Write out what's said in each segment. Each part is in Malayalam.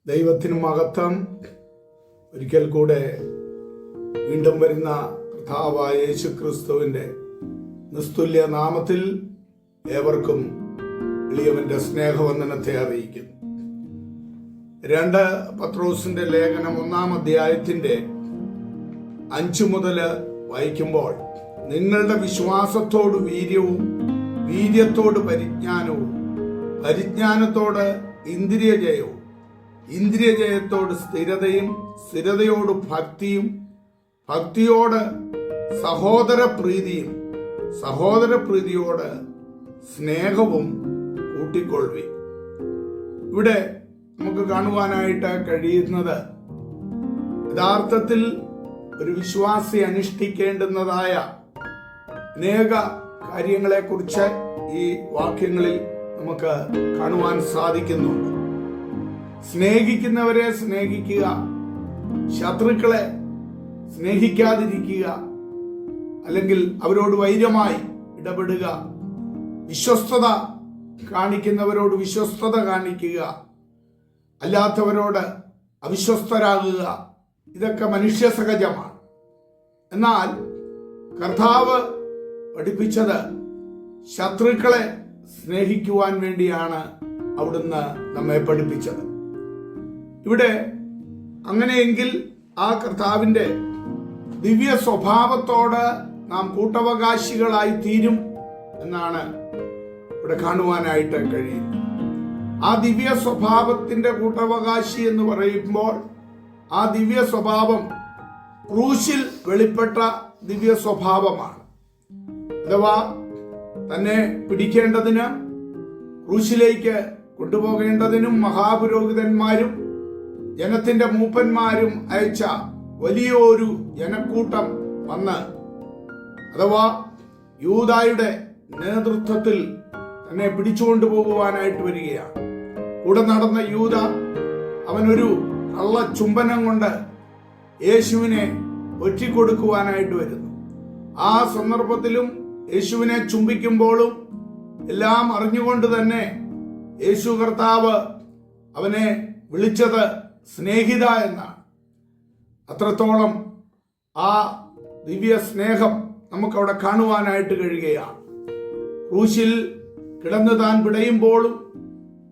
ദൈവത്തിന് മഹത്വം. ഒരിക്കൽ കൂടെ വീണ്ടും വരുന്ന കർത്താവായ യേശു ക്രിസ്തുവിന്റെ നിസ്തുല്യ നാമത്തിൽ ഏവർക്കും എളിയവന്റെ സ്നേഹവന്ദനത്തെ അറിയിക്കുന്നു. 2 പത്രോസിന്റെ ലേഖനം 1-ാം അധ്യായത്തിന്റെ 5 മുതൽ വായിക്കുമ്പോൾ, നിങ്ങളുടെ വിശ്വാസത്തോട് വീര്യവും, വീര്യത്തോട് പരിജ്ഞാനവും, പരിജ്ഞാനത്തോട് ഇന്ദ്രിയജയവും, ഇന്ദ്രിയജയത്തോട് സ്ഥിരതയും, സ്ഥിരതയോട് ഭക്തിയും, ഭക്തിയോട് സഹോദരപ്രീതിയും, സഹോദരപ്രീതിയോട് സ്നേഹവും കൂട്ടിക്കൊള്ളുവിൻ. ഇവിടെ നമുക്ക് കാണുവാനായിട്ട് കഴിയുന്നത് യഥാർത്ഥത്തിൽ ഒരു വിശ്വാസി അനുഷ്ഠിക്കേണ്ടുന്നതായ അനേക കാര്യങ്ങളെക്കുറിച്ച് ഈ വാക്യങ്ങളിൽ നമുക്ക് കാണുവാൻ സാധിക്കുന്നുണ്ട്. സ്നേഹിക്കുന്നവരെ സ്നേഹിക്കുക, ശത്രുക്കളെ സ്നേഹിക്കാതിരിക്കുക, അല്ലെങ്കിൽ അവരോട് വൈരമായി ഇടപെടുക, വിശ്വസ്തത കാണിക്കുന്നവരോട് വിശ്വസ്തത കാണിക്കുക, അല്ലാത്തവരോട് അവിശ്വസ്തരാകുക, ഇതൊക്കെ മനുഷ്യ സഹജമാണ്. എന്നാൽ കർത്താവ് പഠിപ്പിച്ചത് ശത്രുക്കളെ സ്നേഹിക്കുവാൻ വേണ്ടിയാണ് അവിടുന്ന് നമ്മെ പഠിപ്പിച്ചത്. ഇവിടെ അങ്ങനെയെങ്കിൽ ആ കർത്താവിന്റെ ദിവ്യ സ്വഭാവത്തോട് നാം കൂട്ടവകാശികളായി തീരും എന്നാണ് ഇവിടെ കാണുവാനായിട്ട് കഴിയുന്നത്. ആ ദിവ്യ സ്വഭാവത്തിന്റെ കൂട്ടവകാശി എന്ന് പറയുമ്പോൾ, ആ ദിവ്യ സ്വഭാവം ക്രൂശിൽ വെളിപ്പെട്ട ദിവ്യ സ്വഭാവമാണ്. അഥവാ തന്നെ പിടിക്കേണ്ടതിന്, ക്രൂശിലേക്ക് കൊണ്ടുപോകേണ്ടതിനും മഹാപുരോഹിതന്മാരും ജനത്തിന്റെ മൂപ്പന്മാരും അയച്ച വലിയൊരു ജനക്കൂട്ടം വന്ന്, അഥവാ യൂദായുടെ നേതൃത്വത്തിൽ തന്നെ പിടിച്ചുകൊണ്ടു പോകുവാനായിട്ട് വരികയാണ്. കൂടെ നടന്ന യൂദ അവനൊരു കള്ളച്ചുംബനം കൊണ്ട് യേശുവിനെ ഒറ്റിക്കൊടുക്കുവാനായിട്ട് വരുന്നു. ആ സന്ദർഭത്തിലും യേശുവിനെ ചുംബിക്കുമ്പോഴും എല്ലാം അറിഞ്ഞുകൊണ്ട് തന്നെ യേശു കർത്താവ് അവനെ വിളിച്ചത് സ്നേഹിത എന്നാണ്. അത്രത്തോളം ആ ദിവ്യ സ്നേഹം നമുക്കവിടെ കാണുവാനായിട്ട് കഴിയുകയാണ്. ക്രൂശിൽ കിടന്ന് താൻ പിടയുമ്പോഴും,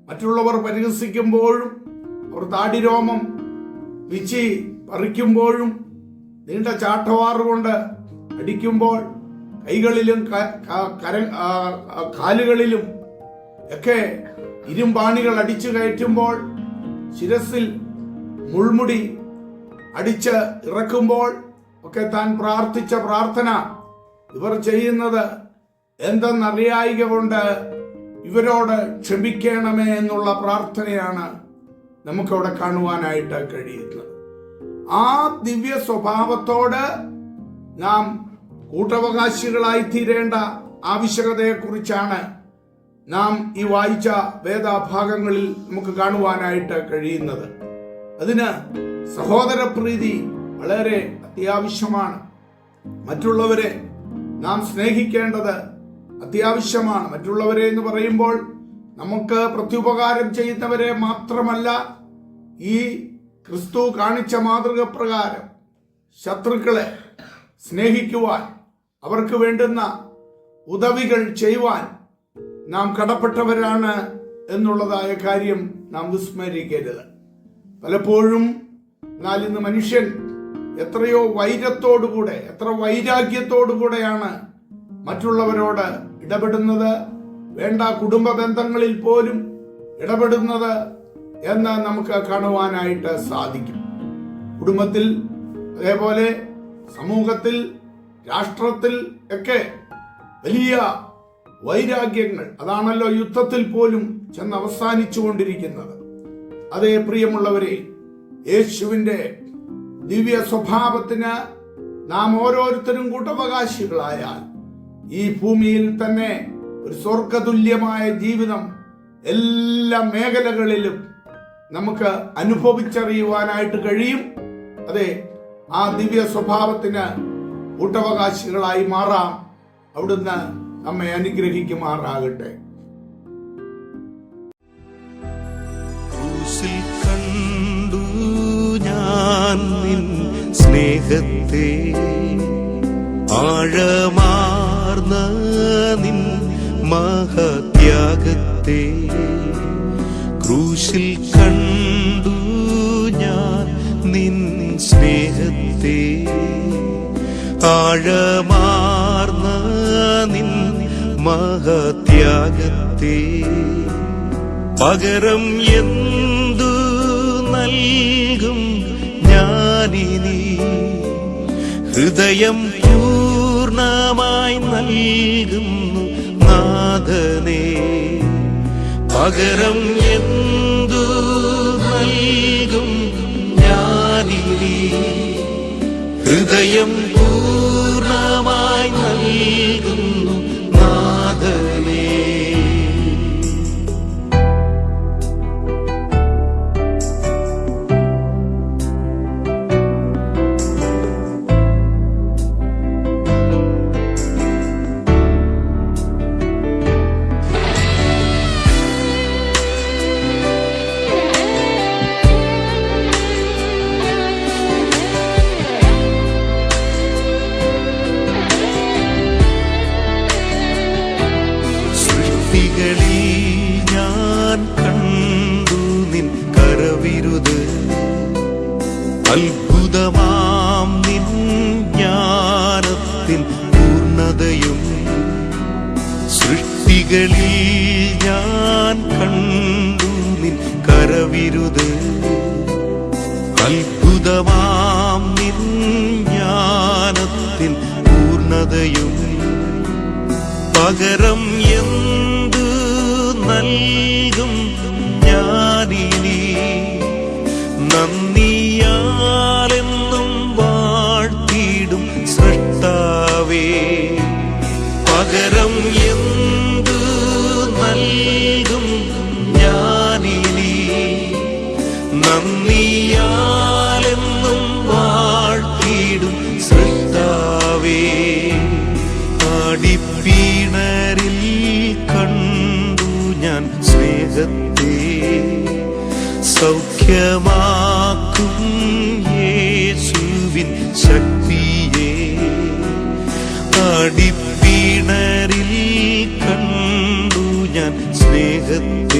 മറ്റുള്ളവർ പരിഹസിക്കുമ്പോഴും, അവർ താടിരോമം പിച്ചി പറിക്കുമ്പോഴും, നീണ്ട ചാട്ടവാറുകൊണ്ട് അടിക്കുമ്പോൾ, കൈകളിലും കാലുകളിലും ഒക്കെ ഇരുമ്പാണികൾ അടിച്ചു കയറ്റുമ്പോൾ, ശിരസിൽ മുൾമുടി അടിച്ച് ഇറക്കുമ്പോൾ ഒക്കെ താൻ പ്രാർത്ഥിച്ച പ്രാർത്ഥന, ഇവർ ചെയ്യുന്നത് എന്തെന്നറിയായിക കൊണ്ട് ഇവരോട് ക്ഷമിക്കണമേ എന്നുള്ള പ്രാർത്ഥനയാണ് നമുക്കവിടെ കാണുവാനായിട്ട് കഴിയുന്നത്. ആ ദിവ്യ സ്വഭാവത്തോട് നാം കൂട്ടവകാശികളായി തീരേണ്ട ആവശ്യകതയെക്കുറിച്ചാണ് നാം ഈ വായിച്ച വേദഭാഗങ്ങളിൽ നമുക്ക് കാണുവാനായിട്ട് കഴിയുന്നത്. അതിന് സഹോദരപ്രീതി വളരെ അത്യാവശ്യമാണ്. മറ്റുള്ളവരെ നാം സ്നേഹിക്കേണ്ടത് അത്യാവശ്യമാണ്. മറ്റുള്ളവരെ എന്ന് പറയുമ്പോൾ നമുക്ക് പ്രത്യുപകാരം ചെയ്യുന്നവരെ മാത്രമല്ല, ഈ ക്രിസ്തു കാണിച്ച മാതൃക പ്രകാരം ശത്രുക്കളെ സ്നേഹിക്കുവാൻ, അവർക്ക് വേണ്ടുന്ന ഉദവികൾ ചെയ്യുവാൻ നാം കടപ്പെട്ടവരാണ് എന്നുള്ളതായ കാര്യം നാം വിസ്മരിക്കരുത്. പലപ്പോഴും എന്നാൽ ഇന്ന് മനുഷ്യൻ എത്രയോ വൈരത്തോടുകൂടെ, എത്ര വൈരാഗ്യത്തോടുകൂടെയാണ് മറ്റുള്ളവരോട് ഇടപെടുന്നത്, വേണ്ട കുടുംബ ബന്ധങ്ങളിൽ പോലും ഇടപെടുന്നത് എന്ന് നമുക്ക് കാണുവാനായിട്ട് സാധിക്കും. കുടുംബത്തിൽ, അതേപോലെ സമൂഹത്തിൽ, രാഷ്ട്രത്തിൽ ഒക്കെ വലിയ വൈരാഗ്യങ്ങൾ, അതാണല്ലോ യുദ്ധത്തിൽ പോലും ചെന്ന് അവസാനിച്ചു കൊണ്ടിരിക്കുന്നത്. അതേ പ്രിയമുള്ളവരെ, യേശുവിന്റെ ദിവ്യ സ്വഭാവത്തിന് നാം ഓരോരുത്തരും കൂട്ടവകാശികളായാൽ ഈ ഭൂമിയിൽ തന്നെ ഒരു സ്വർഗതുല്യമായ ജീവിതം എല്ലാ മേഖലകളിലും നമുക്ക് അനുഭവിച്ചറിയുവാനായിട്ട് കഴിയും. അതെ, ആ ദിവ്യ സ്വഭാവത്തിന് കൂട്ടവകാശികളായി മാറാം. അവിടുന്ന് നമ്മെ അനുഗ്രഹിക്കുമാറാകട്ടെ. ക്രൂശിൽ സ്നേഹത്തെ, ആഴമാർന്ന നിൻ മഹത്യാഗത്തെ ക്രൂശിൽ കണ്ടു ഞാൻ നിൻ സ്നേഹത്തെ, ആഴമാർന്ന നിൻ മഹത്യാഗത്തെ പകരം എന്തു നൽകും ഞാനിനി, ഹൃദയം പൂർണ്ണമായി നൽകുന്നു നാഥനേ. പകരം എന്തു നൽകും ഞാനിനി, ഹൃദയം പൂർണ്ണമായി നൽകുന്നു നാഥനേ. ഞാൻ കണ്ടു നിൻ കരവിരുത്, അത്ഭുതമാം നിൻ ജ്ഞാനത്തിൻ പൂർണ്ണതയും. സൃഷ്ടികളിൽ ഞാൻ കണ്ടു നിൻ കരവിരുത്, അത്ഭുതമാം നിൻ ജ്ഞാനത്തിൻ പൂർണ്ണതയും. പകരം എന്തു നൽകും ഞാനിനി, നന്ദിയാലെന്നും വാഴ്ത്തിടും സൃഷ്ടാവേ. പകരം എന്തു നൽകും ഞാനിനി, നന്ദിയാലെന്നും വാഴ്ത്തിടും സൃഷ്ടാവേ. ആടിപ്പീണരിൽ കണ്ടു ഞാൻ സ്നേഹത്തെ, സൗഖ്യമാക്കും യേശുവിൻ ശക്തിയെ. ആടിപ്പീണരിൽ കണ്ടു ഞാൻ സ്നേഹത്തെ,